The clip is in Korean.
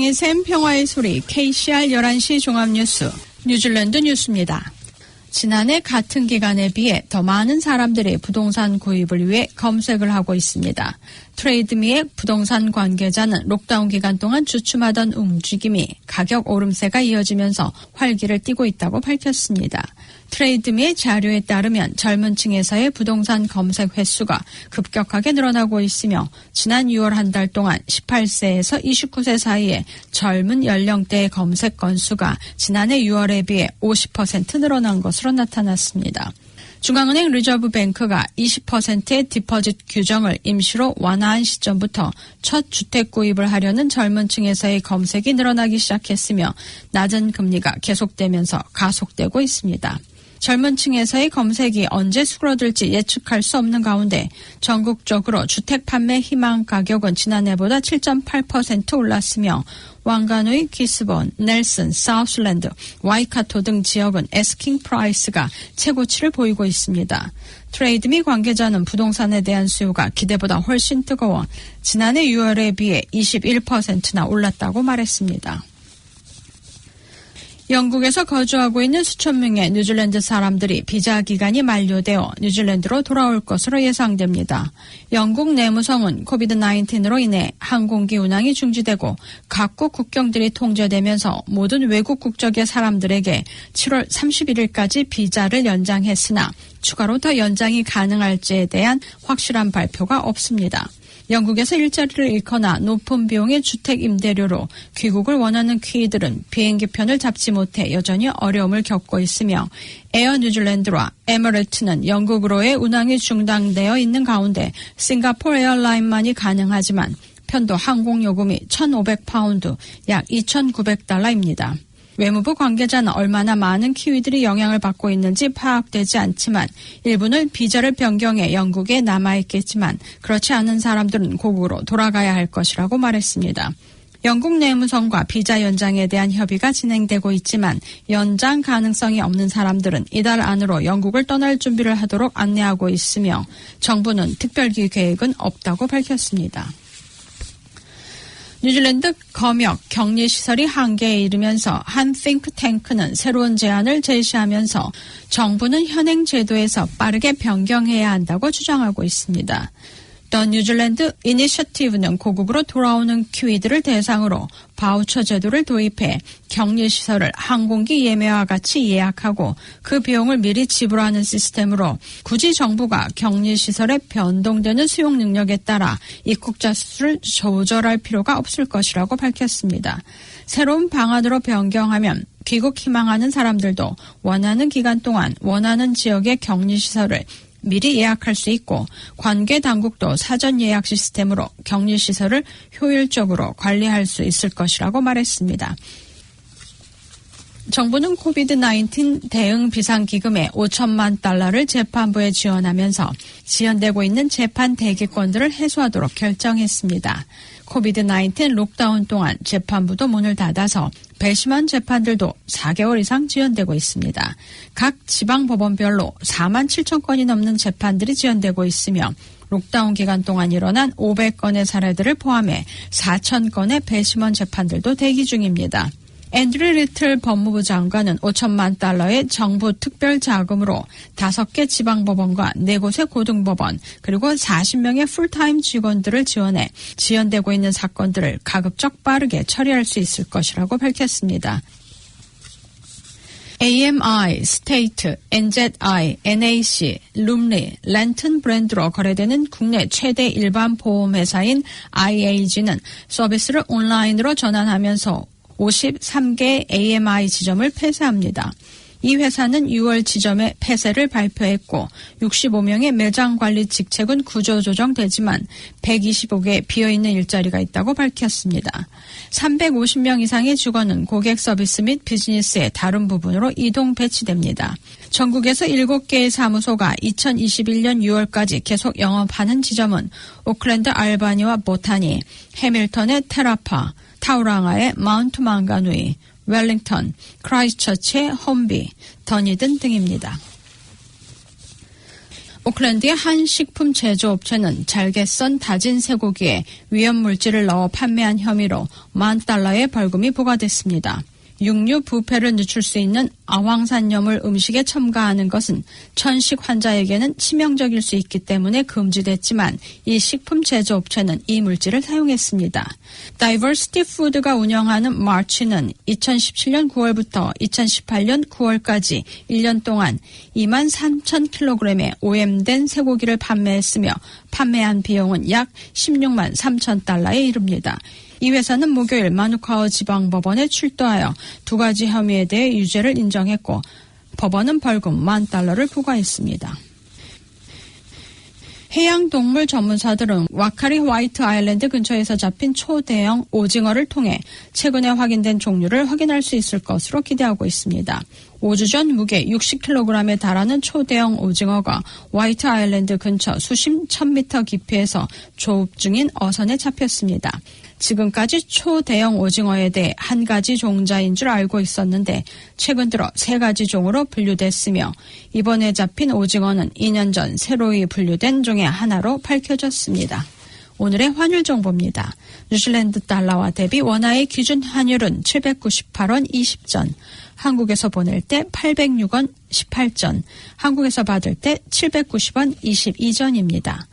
세상의 샘 평화의 소리 KCR 11시 종합뉴스 뉴질랜드 뉴스입니다. 지난해 같은 기간에 비해 더 많은 사람들이 부동산 구입을 위해 검색을 하고 있습니다. 트레이드미의 부동산 관계자는 록다운 기간 동안 주춤하던 움직임이 가격 오름세가 이어지면서 활기를 띠고 있다고 밝혔습니다. 트레이드미의 자료에 따르면 젊은 층에서의 부동산 검색 횟수가 급격하게 늘어나고 있으며 지난 6월 한 달 동안 18세에서 29세 사이의 젊은 연령대의 검색 건수가 지난해 6월에 비해 50% 늘어난 것으로 나타났습니다. 중앙은행 리저브뱅크가 20%의 디퍼짓 규정을 임시로 완화한 시점부터 첫 주택 구입을 하려는 젊은 층에서의 검색이 늘어나기 시작했으며 낮은 금리가 계속되면서 가속되고 있습니다. 젊은 층에서의 검색이 언제 수그러들지 예측할 수 없는 가운데 전국적으로 주택 판매 희망 가격은 지난해보다 7.8% 올랐으며 왕가누이, 기스본, 넬슨, 사우슬랜드, 와이카토 등 지역은 애스킹 프라이스가 최고치를 보이고 있습니다. 트레이드미 관계자는 부동산에 대한 수요가 기대보다 훨씬 뜨거워 지난해 6월에 비해 21%나 올랐다고 말했습니다. 영국에서 거주하고 있는 수천 명의 뉴질랜드 사람들이 비자 기간이 만료되어 뉴질랜드로 돌아올 것으로 예상됩니다. 영국 내무성은 코비드-19로 인해 항공기 운항이 중지되고 각국 국경들이 통제되면서 모든 외국 국적의 사람들에게 7월 31일까지 비자를 연장했으나 추가로 더 연장이 가능할지에 대한 확실한 발표가 없습니다. 영국에서 일자리를 잃거나 높은 비용의 주택 임대료로 귀국을 원하는 퀴들은 비행기편을 잡지 못해 여전히 어려움을 겪고 있으며 에어 뉴질랜드와 에미레이트는 영국으로의 운항이 중단되어 있는 가운데 싱가포르 에어라인만이 가능하지만 편도 항공요금이 1,500파운드, 약 2,900달러입니다. 외무부 관계자는 얼마나 많은 키위들이 영향을 받고 있는지 파악되지 않지만 일부는 비자를 변경해 영국에 남아있겠지만 그렇지 않은 사람들은 고국으로 돌아가야 할 것이라고 말했습니다. 영국 내무성과 비자 연장에 대한 협의가 진행되고 있지만 연장 가능성이 없는 사람들은 이달 안으로 영국을 떠날 준비를 하도록 안내하고 있으며 정부는 특별기 계획은 없다고 밝혔습니다. 뉴질랜드 검역 격리시설이 한계에 이르면서 한 싱크탱크는 새로운 제안을 제시하면서 정부는 현행 제도에서 빠르게 변경해야 한다고 주장하고 있습니다. 더 뉴질랜드 이니셔티브는 고국으로 돌아오는 키위들을 대상으로 바우처 제도를 도입해 격리시설을 항공기 예매와 같이 예약하고 그 비용을 미리 지불하는 시스템으로 굳이 정부가 격리시설의 변동되는 수용 능력에 따라 입국자 수를 조절할 필요가 없을 것이라고 밝혔습니다. 새로운 방안으로 변경하면 귀국 희망하는 사람들도 원하는 기간 동안 원하는 지역의 격리시설을 미리 예약할 수 있고 관계 당국도 사전 예약 시스템으로 격리시설을 효율적으로 관리할 수 있을 것이라고 말했습니다. 정부는 코비드-19 대응 비상기금에 5천만 달러를 재판부에 지원하면서 지연되고 있는 재판 대기권들을 해소하도록 결정했습니다. 코비드-19 록다운 동안 재판부도 문을 닫아서 배심원 재판들도 4개월 이상 지연되고 있습니다. 각 지방법원별로 4만 7천 건이 넘는 재판들이 지연되고 있으며 록다운 기간 동안 일어난 500건의 사례들을 포함해 4천 건의 배심원 재판들도 대기 중입니다. 앤드류 리틀 법무부 장관은 5천만 달러의 정부 특별 자금으로 5개 지방법원과 4곳의 고등법원 그리고 40명의 풀타임 직원들을 지원해 지연되고 있는 사건들을 가급적 빠르게 처리할 수 있을 것이라고 밝혔습니다. AMI, 스테이트, NZI, NAC, 룸리, 랜튼 브랜드로 거래되는 국내 최대 일반 보험회사인 IAG는 서비스를 온라인으로 전환하면서 53개 AMI 지점을 폐쇄합니다. 이 회사는 6월 지점의 폐쇄를 발표했고 65명의 매장 관리 직책은 구조조정되지만 125개 비어있는 일자리가 있다고 밝혔습니다. 350명 이상의 직원은 고객 서비스 및 비즈니스의 다른 부분으로 이동 배치됩니다. 전국에서 7개의 사무소가 2021년 6월까지 계속 영업하는 지점은 오클랜드 알바니와 보타니, 해밀턴의 테라파, 타우랑아의 마운트 망가누이, 웰링턴, 크라이스처치의 홈비, 더니든 등입니다. 오클랜드의 한 식품 제조업체는 잘게 썬 다진 쇠고기에 위험물질을 넣어 판매한 혐의로 $10,000의 벌금이 부과됐습니다. 육류 부패를 늦출 수 있는 아황산염을 음식에 첨가하는 것은 천식 환자에게는 치명적일 수 있기 때문에 금지됐지만 이 식품 제조업체는 이 물질을 사용했습니다. 다이버시티 푸드가 운영하는 마치는 2017년 9월부터 2018년 9월까지 1년 동안 23,000kg의 오염된 쇠고기를 판매했으며 판매한 비용은 약 $163,000에 이릅니다. 이 회사는 목요일 마누카우 지방법원에 출두하여 두 가지 혐의에 대해 유죄를 인정했고 법원은 벌금 $10,000를 부과했습니다. 해양동물 전문사들은 와카리 화이트 아일랜드 근처에서 잡힌 초대형 오징어를 통해 최근에 확인된 종류를 확인할 수 있을 것으로 기대하고 있습니다. 5주 전 무게 60kg에 달하는 초대형 오징어가 화이트 아일랜드 근처 수심 1000m 깊이에서 조업 중인 어선에 잡혔습니다. 지금까지 초대형 오징어에 대해 한 가지 종자인 줄 알고 있었는데 최근 들어 세 가지 종으로 분류됐으며 이번에 잡힌 오징어는 2년 전 새로이 분류된 종의 하나로 밝혀졌습니다. 오늘의 환율 정보입니다. 뉴질랜드 달러와 대비 원화의 기준 환율은 798원 20전, 한국에서 보낼 때 806원 18전, 한국에서 받을 때 790원 22전입니다.